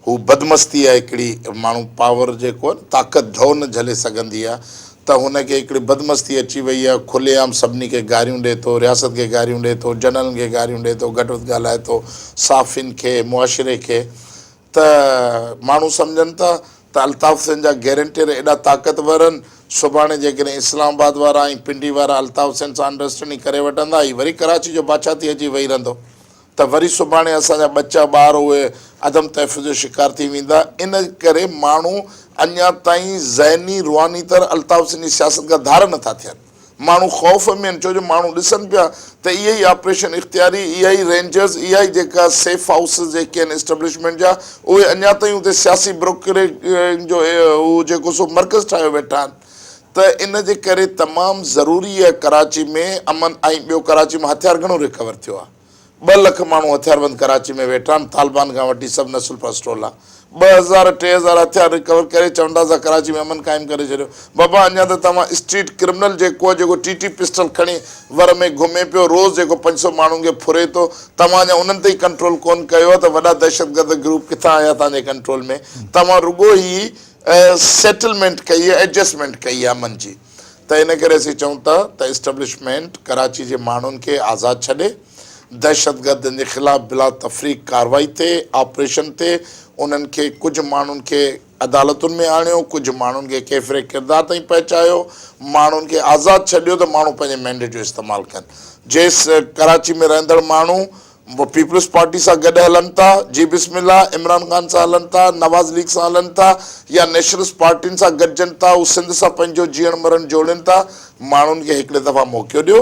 हू बदमस्ती आहे हिकिड़ी, माण्हू पावर जेको आहे ताक़त ढो न झले सघंदी आहे त हुनखे हिकिड़ी बदमस्ती अची वई आहे। खुलेआम सभिनी खे गारियूं ॾिए थो, रियासत खे गारियूं ॾिए थो, जनरल खे गारियूं ॾिए थो, घटि वधि ॻाल्हाए थो साफ़िन खे, मुआशिरे खे। त माण्हू सम्झनि था त अल्ताफ़ हुसैन जा गारंटियर एॾा ताक़तवर आहिनि, सुभाणे जेकॾहिं इस्लामाबाद वारा ऐं पिंडी वारा अल्ताफ़ हुसैन सां अंडरस्टैंडिंग करे वठंदा, ही वरी कराची जो बादशाह थी अची वेही रहंदो त वरी सुभाणे असांजा बच्चा ॿार उहे अदम तहफ़ुज़ जो शिकार थी वेंदा। इन करे माण्हू अञा ताईं ज़हनी रुहानी तर अल्ताफ़ हुसैन जी सियासत खां धार नथा थियनि। माण्हू ख़ौफ़ में आहिनि, छो जो माण्हू ॾिसनि पिया त इहे ई ऑपरेशन इख़्तियारी, इहा ई रेंजर्स, इहा ई जेका सेफ हाउस जेके आहिनि इस्टेब्लिशमेंट जा, उहे अञा ताईं उते सियासी ब्रोकरेज जो उहो जेको सो मर्कज़ ठाहियो वेठा आहिनि। त इन जे करे तमामु ज़रूरी आहे कराची में अमन। ऐं ॿियो, कराची में हथियार घणो रिकवर थियो आहे। 2 लख माण्हू हथियारबंद कराची में वेठा आहिनि, तालिबान खां वठी सभु नसुल परस्ट्रोल आहे। 2000-3000 हथियार रिकवर करे चवंदा असां कराची में अमन क़ाइमु करे छॾियो। बाबा अञा त तव्हां स्ट्रीट क्रिमिनल जेको आहे, जेको टीटी पिस्टल खणी वर में घुमे पियो, रोज़ जेको 500 माण्हुनि खे फुरे थो, तव्हां अञा उन्हनि ते ई कंट्रोल कोन कयो आहे, त वॾा दहशतगर्द ग्रुप किथां आया तव्हांजे कंट्रोल में? तव्हां रुॻो ई सेटलमेंट कई आहे, एडजस्टमेंट कई आहे अमन जी। त इन करे असीं चऊं था त इस्टेब्लिशमेंट कराची जे माण्हुनि खे आज़ादु छॾे, दहशतगर्दनि जे ख़िलाफ़ु बिला तफ़रीक़ कार्रवाई थिए, ऑपरेशन थिए, उन्हनि खे कुझु माण्हुनि खे अदालतुनि में आणियो, कुझु माण्हुनि खे केफ़िरे किरदार ताईं पहुचायो, माण्हुनि खे आज़ादु छॾियो त माण्हू पंहिंजे मैंडेट जो इस्तेमालु कनि। जेसि कराची में रहंदड़ माण्हू पीपल्स पार्टी सां गॾु हलनि था, जी बिस्मिल्लाह, इमरान ख़ान सां हलनि था, नवाज़ लीग सां हलनि था, या नेशनलिस्ट पार्टियुनि सां गॾिजनि था, उहे सिंध सां पंहिंजो जीअण मरण जोड़नि था, माण्हुनि खे हिकिड़े दफ़ा मौक़ो ॾियो।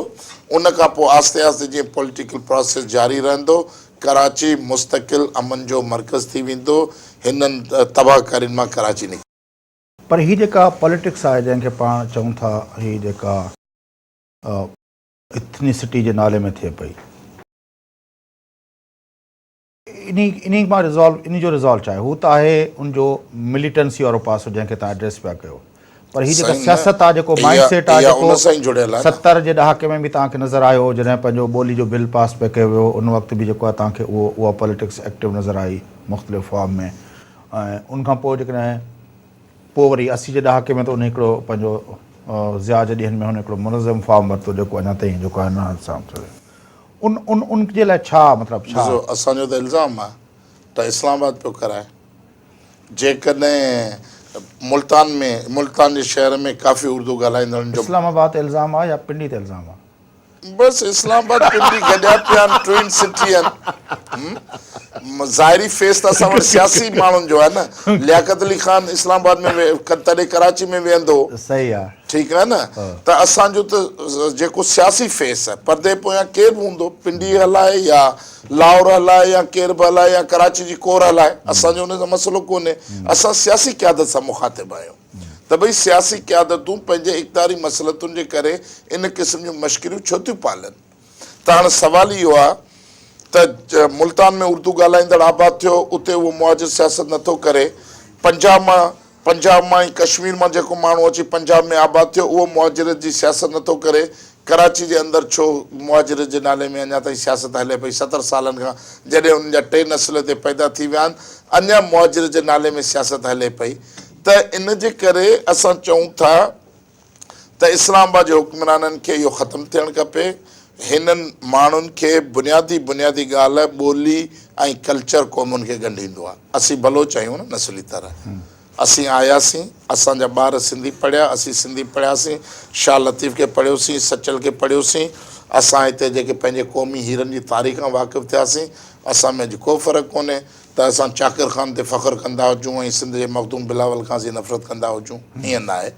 उन खां पोइ आस्ते आस्ते जीअं पॉलिटिकल प्रोसेस जारी रहंदो, कराची मुस्तक़िल अमन जो मर्कज़ थी वेंदो, हिननि तबाहकारियुनि मां कराची निकिरी। पर ही जेका पॉलिटिक्स आहे जंहिंखे पाण चऊं था, ही जेका इथनिसिटी जे नाले में थिए पई, इन मां इन जो रिज़ॉल्व छा आहे? हू त आहे उनजो मिलिटेंसी वारो पासो जंहिंखे तव्हां एड्रेस पिया कयो, पर हीअ जेका सियासत आहे, जेको माइंड सेट आहे, जेको 70 जे ॾहाके में बि तव्हांखे नज़र आयो जॾहिं पंहिंजो ॿोली जो बिल पास पे कयो वियो, उन वक़्तु बि जेको आहे तव्हांखे उहा पॉलिटिक्स एक्टिव नज़र आई मुख़्तलिफ़ फॉर्म में। ऐं उनखां पोइ जेकॾहिं पोइ वरी 80 जे ॾहाके में त उन हिकिड़ो पंहिंजो ज़िया जे ॾींहंनि में हुन हिकिड़ो मुनज़म फॉर्म वरितो, जेको अञा ताईं जेको आहे न सां उनजे लाइ छा मतिलबु छा? असांजो त इल्ज़ाम आहे त इस्लामाबाद पियो कराए। जेकॾहिं मुल्तान जे शहर में काफ़ी उर्दू ॻाल्हाईंदड़नि जो इस्लामाबाद इल्ज़ाम आहे या पिंडी ते इल्ज़ाम आहे? बसि इस्लामाबाद पिंडी गॾिया पिया आहिनि, ट्विन सिटी आहिनि। ज़ाहिरी फेस त असां वटि सियासी माण्हुनि जो आहे न। लियाकत अली ख़ान इस्लामाबाद में तॾहिं कराची में वेहंदो, सही आहे, ठीकु आहे न। त असांजो त जेको सियासी फेस आहे, परदे पोयां केरु बि हूंदो, पिंडी हलाए या लाहौर हलाए या केरु बि हलाए या कराची जी कोर हलाए, असांजो हुन सां मसइलो कोन्हे। असां सियासी क़यादत सां मुखातिब आहियूं त भई सियासी क़यादतूं पंहिंजे इक़्तिदारी मसलतुनि जे करे इन क़िस्म जूं मश्किरियूं छो थियूं पालनि। त हाणे सुवालु इहो आहे त मुल्तान में उर्दू ॻाल्हाईंदड़ आबाद थियो, उते उहो मुआजिर सियासत नथो करे। पंजाब मां ऐं कश्मीर मां जेको माण्हू अची पंजाब में आबाद थियो, उहो मुआजिरत जी सियासत नथो करे। कराची जे अंदरि छो मुआजिरत जे नाले में अञा ताईं सियासत हले पई? 70 सालनि खां जॾहिं उन्हनि जा 3 नस्ल हिते पैदा थी विया आहिनि, अञा मुआजिरत जे नाले में सियासत हले पई। त इन जे करे असां चऊं था त इस्लामाबाद जे हुक्मराननि खे इहो ख़तमु थियणु खपे। हिननि माण्हुनि खे बुनियादी ॻाल्हि ॿोली ऐं कल्चर क़ौमुनि खे ॻंढींदो आहे। असीं भलो चाहियूं न नस्ली तरह। असीं आयासीं, असांजा ॿार सिंधी पढ़िया, असीं सिंधी पढ़ियासीं, शाह लतीफ़ खे पढ़ियोसीं, सचल खे पढ़ियोसीं। असां हिते जेके पंहिंजे क़ौमी हीरनि जी तारीख़ खां वाक़िफ़ु थियासीं। असां में अॼु को फ़र्क़ु कोन्हे त असां चाकिर ख़ान ते फ़ख़्रु कंदा हुजूं ऐं सिंध जे मखदूम बिलावल खां असीं नफ़रत कंदा हुजूं, ईअं न आहे।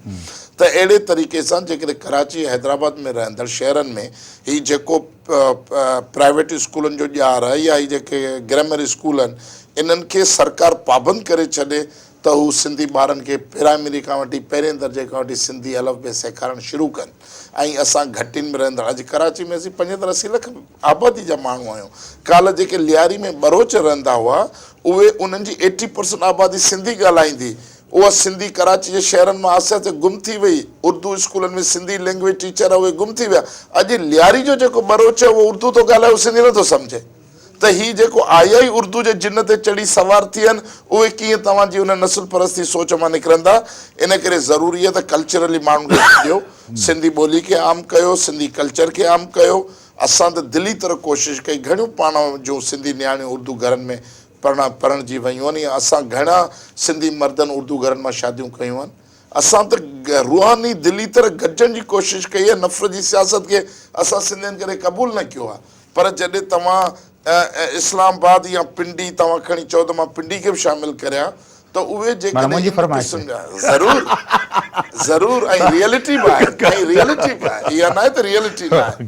त अहिड़े तरीक़े सां जेकॾहिं कराची हैदराबाद में रहंदड़ शहरनि में हीउ जेको प्राइवेट स्कूलनि जो ॼार आहे या हीअ जेके ग्रामर स्कूल आहिनि, इन्हनि खे सरकार पाबंद करे छॾे त हू सिंधी ॿारनि खे प्राइमरी खां वठी पहिरें दर्जे खां वठी सिंधी अलफ़बे सेखारणु शुरू कनि। ऐं असां घटियुनि में रहंदड़, अॼु कराची में असीं 75-80 लख आबादी जा माण्हू आहियूं। काल्ह जेके लियारी में बरोच रहंदा हुआ, उहे उन्हनि जी 80% आबादी सिंधी ॻाल्हाईंदी। उहा सिंधी कराची जे शहरनि मां आसे पासे गुम थी वई। उर्दू स्कूलनि में सिंधी लैंग्वेज टीचर आहे, उहे गुम थी विया। अॼु लियारी जो जेको बरोच आहे उहो उर्दू थो ॻाल्हाए, उहो सिंधी नथो सम्झे। त हीअ जेको आई उर्दू जे जिन ते चढ़ी सवार थी आहिनि, उहे कीअं तव्हांजी उन नस्ल परस्ती सोच मां निकिरंदा? इन करे ज़रूरी आहे त कल्चरली माण्हुनि खे ॾियो, सिंधी ॿोली खे आम कयो, सिंधी कल्चर खे आम कयो। असां त दिली तरह कोशिशि कई, घणियूं पाण जूं सिंधी नियाणियूं उर्दू घरनि में पढ़ण जी वियूं आहिनि। असां घणा सिंधी मर्दनि उर्दू घरनि मां शादियूं कयूं आहिनि। असां त रूहानी दिली तरह गॾिजण जी कोशिशि कई आहे। नफ़रत जी सियासत खे असां सिंधियुनि करे क़बूल न कयो आहे। पर जॾहिं तव्हां इस्लामाबाद या पिंडी तव्हां खणी चओ त मां पिंडी खे बि शामिलु करियां, त उहे ज़रूरु ऐं रियलिटी बि आहे, इहा न आहे त रियलिटी न आहे।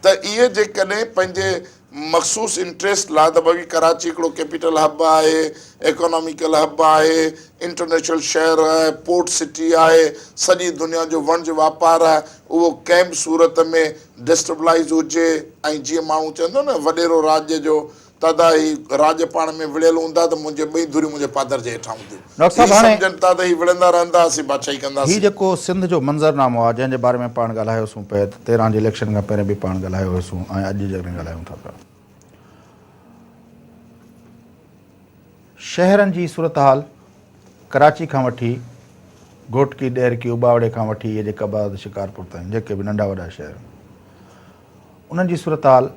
त इहे जेकॾहिं पंहिंजे मख़सूस इंट्रस्ट लाइ, त भई कराची हिकिड़ो कैपिटल हब आहे, इकोनॉमिकल हब आहे, इंटरनेशनल शहर आहे, पोर्ट सिटी आहे, सॼी दुनिया जो वणिज वापारु आहे, उहो कंहिं बि सूरत में डिस्टर्बलाइज़ हुजे। ऐं जीअं माण्हू चवंदो न वॾेरो राज्य जो तदा ही राज पाण में विड़ियल हूंदा त मुंहिंजे ॿई धुरियूं मुंहिंजे पादर जे हेठां हूंदियूं। डॉक्टर साहब, हाणे जनता त ही विड़ंदा रहंदा, असीं बादशाही कंदासीं। ही जेको सिंध जो मंज़रनामो आहे जंहिंजे बारे में पाण ॻाल्हायोसीं पिया, 13 जे इलेक्शन खां पहिरियों बि पाण ॻाल्हायो हुयोसीं ऐं अॼु जॾहिं ॻाल्हायूं था पिया, शहरनि जी सूरत हाल कराची खां वठी घोटकी ॾेरकी उबावड़े खां वठी इहे जेका बाद शिकारपुर ताईं जेके बि नंढा वॾा शहर, उन्हनि जी सूरत हाल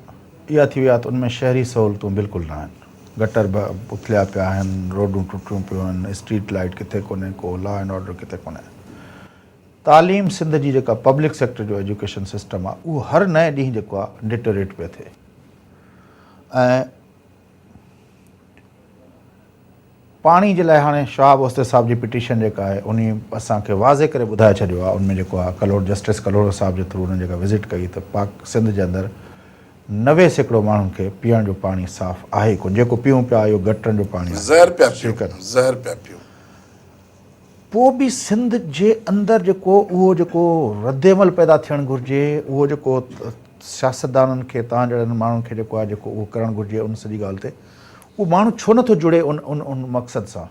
इहा थी विया त उनमें शहरी सहूलियतूं बिल्कुलु न आहिनि। गटर उथलिया पिया आहिनि, रोडूं टुटियूं पियूं आहिनि, स्ट्रीट लाइट किथे कोन्हे, को लॉ एंड ऑर्डर किथे कोन्हे। तालीम सिंध जी जेका पब्लिक सेक्टर जो एजुकेशन सिस्टम आहे उहो हर नए ॾींहुं जेको आहे डिटोरेट पियो थिए। ऐं पाणी जे लाइ हाणे शाह बोस्ते साहब जी पिटीशन जेका आहे उन असांखे वाज़े करे ॿुधाए छॾियो आहे, उनमें जेको आहे जस्टिस कलोड़ साहब जे थ्रू उन्हनि जेका विज़िट कई त पाक सिंध जे अंदरि 90% माण्हुनि खे पीअण जो पाणी साफ़ आहे कोन, जेको पीऊं पिया इहो गटरनि जो पाणी ज़हर पिया पियूं। पोइ बि सिंध जे अंदरि जेको उहो जेको रद्देमल पैदा थियणु घुरिजे, उहो जेको सियासतदाननि खे तव्हां जहिड़नि माण्हुनि खे जेको आहे जेको उहो करणु घुरिजे, उन सॼी ॻाल्हि ते उहो माण्हू छो नथो जुड़े उन मक़सद सां?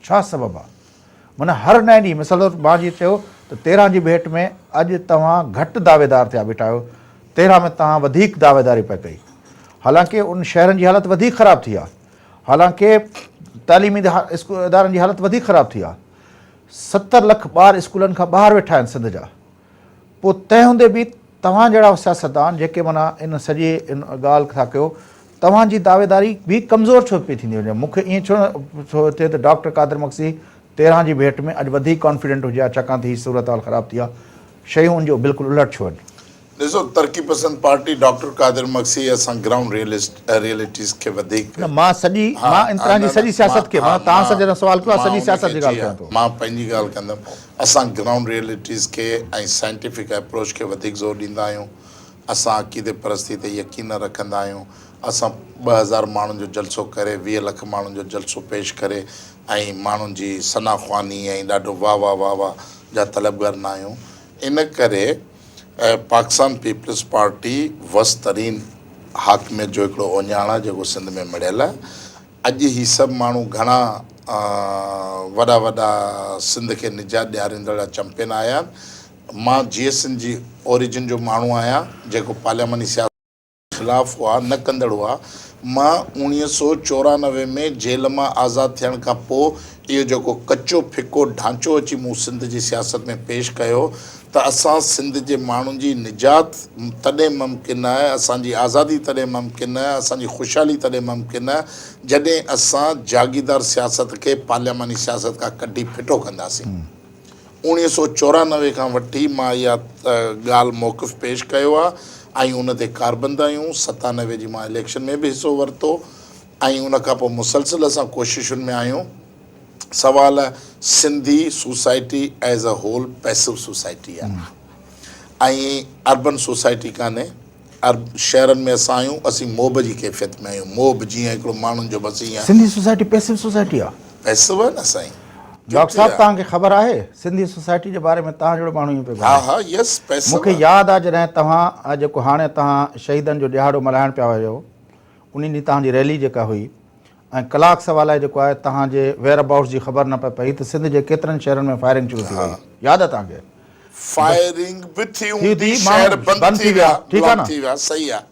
छा सबबु आहे? माना हर नए ॾींहुं मिसाल तौरु मां जीअं चयो त 13 जी भेट में अॼु तव्हां घटि दावेदार थिया बीठा आहियो, 13 में तव्हां वधीक दावेदारी पिया कई, हालांकि उन शहरनि जी हालति वधीक ख़राबु थी आहे, हालांकि तालीमी इदारनि जी हालति वधीक ख़राबु थी आहे, 70 लख ॿार स्कूलनि खां ॿाहिरि वेठा आहिनि सिंध जा। पोइ तंहिं हूंदे बि तव्हां जहिड़ा सियासतदान जेके माना इन सॼी इन ॻाल्हि था कयो, तव्हांजी दावेदारी बि कमज़ोर छो पई थींदी वञे? मूंखे ईअं छो थिए त डॉक्टर कादिर मक्सी 13 जी भेट में अॼु वधीक कॉन्फिडेंट हुजे हा, छाकाणि त हीअ सूरत हाल ख़राबु थी आहे, शयूं उनजो बिल्कुलु उलट छो आहिनि? ॾिसो, तरक़ी पसंद पार्टी डॉक्टर कादिर मक्सी असां ग्राउंड रियलिटीज़ खे वधीक मां तव्हांजी सॼी सियासत खे मां तव्हां सां जॾहिं सुवाल कयो आहे सॼी सियासत जी ॻाल्हि कयां थो। मां पंहिंजी ॻाल्हि कंदुमि। असां ग्राउंड रियलिटीज़ खे ऐं साइंटिफिक अप्रोच खे वधीक ज़ोर ॾींदा आहियूं। असां अक़ीदे परस्ती ते यकीन रखंदा आहियूं। असां 2000 माण्हुनि जो जलसो करे 20 लख माण्हुनि जो जलसो पेश करे ऐं माण्हुनि जी सनाख्वानी ऐं ॾाढो वाह वाह वाह वाह जा तलबगार न आहियूं। इन करे पाकिस्तान पीपल्स पार्टी वसतरीन हाकमियत जो हिकिड़ो उञाण आहे जेको सिंध में मिलियल आहे। अॼु ही सभु माण्हू घणा वॾा वॾा सिंध खे निजात ॾियारींदड़ चैंपियन आया आहिनि। मां GSN जी ओरिजिन जो माण्हू आहियां जेको पार्लियामानी सियासत ख़िलाफ़ु हुआ, न कंदड़ हुआ। मां 1994 में जेल मां आज़ादु थियण खां पोइ इहो जेको कचो फिको ढांचो अची मूं सिंध जी सियासत में पेश कयो त असां सिंध जे माण्हुनि जी निजात तॾहिं मुमकिन आहे, असांजी आज़ादी तॾहिं मुमकिन आहे, असांजी ख़ुशहाली तॾहिं मुमकिन आहे जॾहिं असां जागीरदार सियासत खे पार्लियामानी सियासत खां कढी फिटो कंदासीं। 1994 खां वठी मां इहा ॻाल्हि मौक़िफ़ पेश कयो आहे ऐं उन ते कारबंद आहियूं। 97 जी मां इलेक्शन में बि हिसो वरितो ऐं उन खां पोइ मुसलसिल असां कोशिशुनि में आहियूं। सवाल Sindhi society as a whole passive society आहे ऐं अर्बन सोसाइटी कान्हे। शहरनि में असां आहियूं, असीं मोब जी कैफ़ियत में आहियूं। मोब जीअं हिकिड़ो माण्हुनि जो बसि ईअं सिंधी सोसाइटी पैसिव सोसाइटी आहे? पैसिव आहे न साईं। डॉक्टर साहब, तव्हांखे ख़बर आहे सिंधी सोसाइटी जे बारे में? तव्हां जहिड़ो माण्हू ईअं पियो हा हा यस पैसिव। मूंखे यादि आहे जॾहिं तव्हां जेको हाणे तव्हां शहीदनि जो ॾिहाड़ो मल्हाइण पिया वियो, उन ॾींहुं तव्हांजी रैली जेका हुई ऐं कलाक सवाल आहे जेको आहे तव्हांजे वेयर अबाउट्स जी ख़बर न पए पई त सिंध जे केतिरनि शहरनि में फायरिंग शुरू थी वई, यादि आहे तव्हांखे? फायरिंग बि थी थी, हूंदी, शहर बंदि थी विया, ठीकु आहे न? थी विया, सही आहे।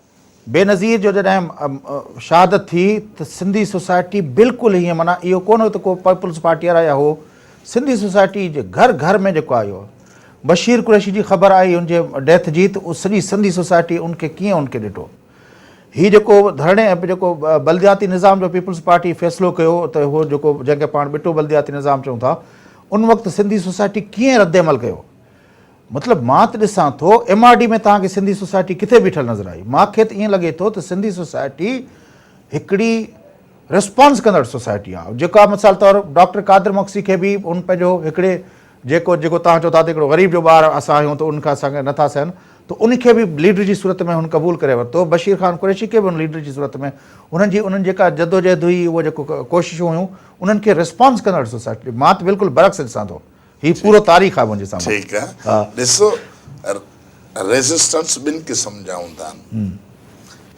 बेनज़ीर जो जॾहिं शहादत थी त सिंधी सोसाइटी बिल्कुलु हीअं माना इहो कोन हो त को पीपल्स पार्टी वारा या हो, सिंधी सोसाइटी जे घर घर में जेको आहे इहो बशीर कुरैशी जी ख़बर आई हुनजे डेथ जी त उहो सॼी सिंधी सोसाइटी उनखे कीअं उनखे ॾिठो। हीअ जेको धरणे जेको बल्दियाती निज़ाम जो पीपल्स पार्टी फ़ैसिलो कयो त उहो जेको जंहिंखे पाण बिटो बल्दियाती निज़ाम चऊं था, उन वक़्तु सिंधी सोसाइटी कीअं रद्दमल कयो। मतिलबु मां त ॾिसां थो MRD में तव्हांखे सिंधी सोसाइटी किथे बीठल नज़र आई? मूंखे त ईअं लॻे थो त सिंधी सोसाइटी हिकिड़ी रिस्पॉन्स कंदड़ सोसाइटी आहे जेका मिसाल तौरु डॉक्टर कादिर मक्सी खे बि उन पंहिंजो हिकिड़े जेको तव्हां चओ था त हिकिड़ो ग़रीब जो ॿारु असां आहियूं त उनखां असांखे नथा सहनि, त उनखे बि लीडर जी सूरत में हुन क़बूल करे वरितो। बशीर ख़ान कुरैशी खे बि उन लीडर जी सूरत में उन्हनि जेका जदोजहद हुई, उहो जेको कोशिशूं हुयूं, उन्हनि खे रिस्पॉन्स कंदड़ सोसाइटी। मां त बिल्कुलु बरक्स ॾिसां थो, हीउ पूरो तारीख़ आहे मुंहिंजे साम्हूं। ठीकु आहे। ॾिसो, रेज़िस्टेंस ॿिनि क़िस्म जा हूंदा आहिनि।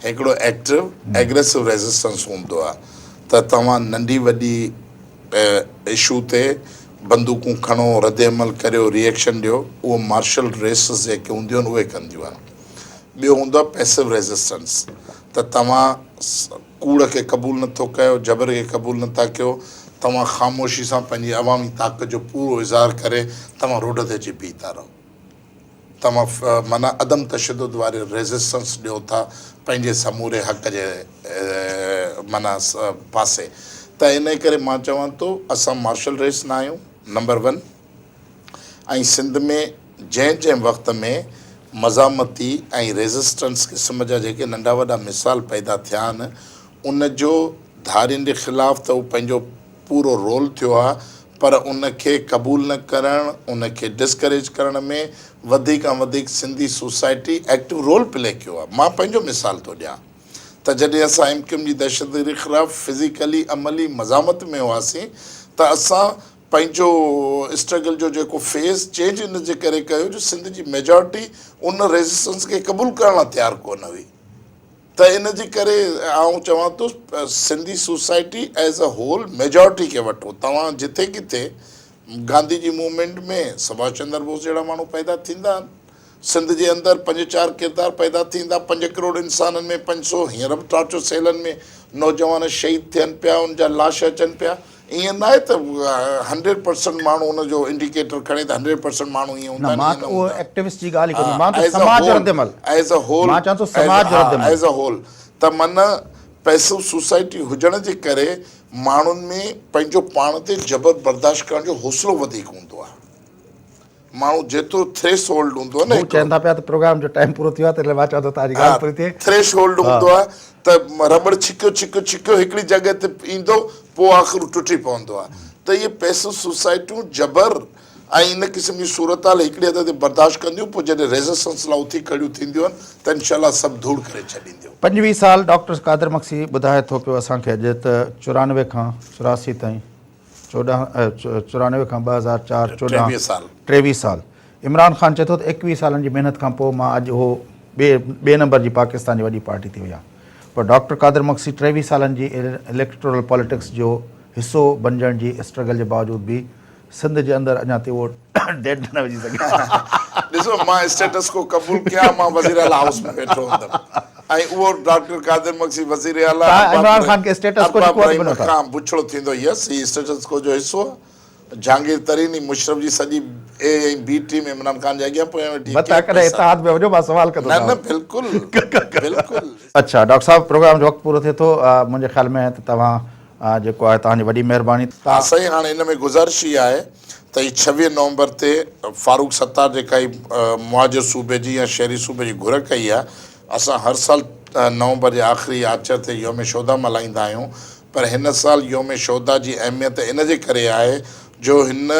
हिकिड़ो एक्टिव एग्रेसिव रेज़िस्टेंस हूंदो आहे त तव्हां नंढी वॾी इशू ते बंदूकूं खणो, रद्द अमल करियो, रिएक्शन ॾियो, उहो मार्शल रेसिस जेके हूंदियूं आहिनि उहे कंदियूं आहिनि। ॿियो हूंदो आहे पैसिव रेज़िस्टेंस, त तव्हां कूड़ खे क़बूल नथो कयो, जबर खे क़बूल नथा कयो, तव्हां ख़ामोशी सां पंहिंजी अवामी ताक़त जो पूरो इज़हार करे तव्हां रोड ते अची बीह था रहो, तव्हां माना अदम तशद्दुद वारे रेज़िस्टेंस ॾियो था पंहिंजे समूरे हक़ जे माना पासे। त इन करे मां चवां थो असां मार्शल रेस न आहियूं, नंबर 1। ऐं सिंध में जंहिं वक़्त में मज़ामती ऐं रेज़िस्टेंस क़िस्म जा जेके नंढा वॾा मिसाल पैदा थिया आहिनि, उन जो धारियुनि जे ख़िलाफ़ु त उहो पंहिंजो पूरो रोल थियो आहे, पर उनखे क़बूल न करणु, उनखे डिस्करेज करण में वधीक खां वधीक Sindhi society active role play कयो आहे। मां पंहिंजो मिसाल थो ॾियां त जॾहिं असां MQM जी दहशतगर्दी ख़िलाफ़ु फिज़िकली अमली मज़ामत में हुआसीं त असां पंहिंजो स्ट्रगल जो जेको फेज़ चेंज इन जे करे कयो जो सिंध जी मेजॉरिटी उन रेज़िस्टेंस खे क़बूल करण लाइ तयारु कोन हुई। त इन जे करे आउं चवां थो Sindhi society as a whole majority खे वठो। तव्हां जिथे किथे गांधी जी मूवमेंट में सुभाष चंद्र बोस जहिड़ा माण्हू पैदा थींदा आहिनि, सिंध जे अंदरि 5-4 किरदार पैदा थींदा, 5 करोड़ इंसाननि में 500 हींअर बि 300 सेलनि में नौजवान शहीद थियनि पिया, उन जा लाश अचनि पिया। ईअं न आहे त 100% माण्हू उनजो इंडिकेटर खणे त 100% माण्हू ईअं हूंदा एज़ अ होल। त माना पैसिव सोसाइटी हुजण जे करे माण्हुनि में पंहिंजो पाण ते जबर बर्दाश्त करण जो हौसलो वधीक हूंदो आहे। माण्हू जेतिरो थ्रेश होल्ड हूंदो आहे न, चवंदा पिया त प्रोग्राम जो टाइम पूरो थियो आहे, तॾहिं मां चवां थो तव्हांजी ॻाल्हि पूरी थिए। थ्रेश होल्ड हूंदो आहे त रबड़ छिकियो हिकिड़ी जॻह ते ईंदो, पोइ आख़िर टुटी पवंदो आहे। त इहे पैसिव सोसाइटियूं जबर ऐं इन क़िस्म जी सूरत हाल हिकिड़ी हद ते बर्दाश्त कंदियूं, पोइ जॾहिं रेज़िस्टेंस लाइ उथी खड़ियूं थींदियूं आहिनि त इनशाला सभु धूड़ करे छॾींदियूं। 25 साल डॉक्टर कादिर मक्सी ॿुधाए थो पियो असांखे अॼु त 94 खां 84 ताईं 94 खां 2004 23 साल। इमरान ख़ान चए थो त 21 सालनि जी महिनत खां पोइ मां अॼु उहो ॿिए नंबर जी पाकिस्तान जी वॾी पार्टी थी वई आहे। पर डॉक्टर कादिर मक्सी 23 सालनि जी इलेक्टोरल पॉलिटिक्स जो हिसो बणिजण जी स्ट्रगल जे बावजूदि बि सिंध जे अंदरि अञा ताईं उहो डेड न विझी सघियो। ॾिसो, मां स्टेटस को क़बूल कयां, मां वज़ीर आला हाउस में वेठो हूंदमि ऐं उहो डॉक्टर कादिर मक्सी वज़ीर आला इमरान ख़ान खे स्टेटस को खां बुछड़ो थींदो। यस, ही स्टेटस को जो हिसो आहे। जहांगीर तरीनी मुशरफ जी सॼी A ऐं B टीम इमरान ख़ान जे अॻियां पोयां वेठी। बिल्कुलु। अच्छा डॉक्टर साहब, प्रोग्राम जो वक़्तु पूरो थिए थो, मुंहिंजे ख़्याल में त तव्हां जेको आहे तव्हांजी वॾी महिरबानी। साईं, हाणे हिन में गुज़ारिश ई आहे त ही 26 नवंबर ते फारूक सत्तार जेका ही मुहाजिर सूबे जी या शहरी सूबे जी घुर कई आहे, असां हर साल नवंबर जे आख़िरी आचर ते योम शोधा मल्हाईंदा आहियूं। पर हिन साल योम शोधा जी अहमियत इन जे करे आहे जो हिन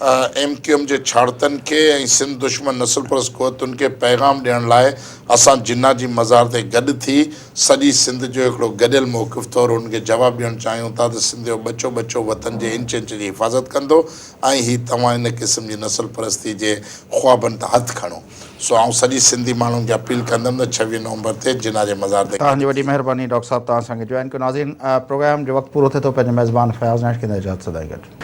MQM जे छाड़तनि खे ऐं सिंध दुश्मन नस्ल परस्त क़ुवतुनि खे पैगाम ॾियण लाइ असां जिन्ना जी मज़ार ते गॾु थी सॼी सिंध जो हिकिड़ो गॾियल मौक़िफ़ तौरु उनखे जवाबु ॾियणु चाहियूं था त सिंध जो बचो वतन जे इंच जी हिफ़ाज़त कंदो ऐं ही तव्हां इन क़िस्म जी नस्ल परस्ती जे ख़्वाबनि ते हथु खणो। सो आउं सॼी सिंधी माण्हुनि खे अपील कंदुमि त 26 नवंबर ते जिन्ना जे मज़ार ते। तव्हांजी वॾी महिरबानी डॉक्टर साहब, तव्हां असांखे जॉइन कयो। नाज़रीन, प्रोग्राम जो वक़्तु पूरो थिए थो। पंहिंजे मेज़बान फयाज़ नाश खे इजाज़त सदाई गॾु।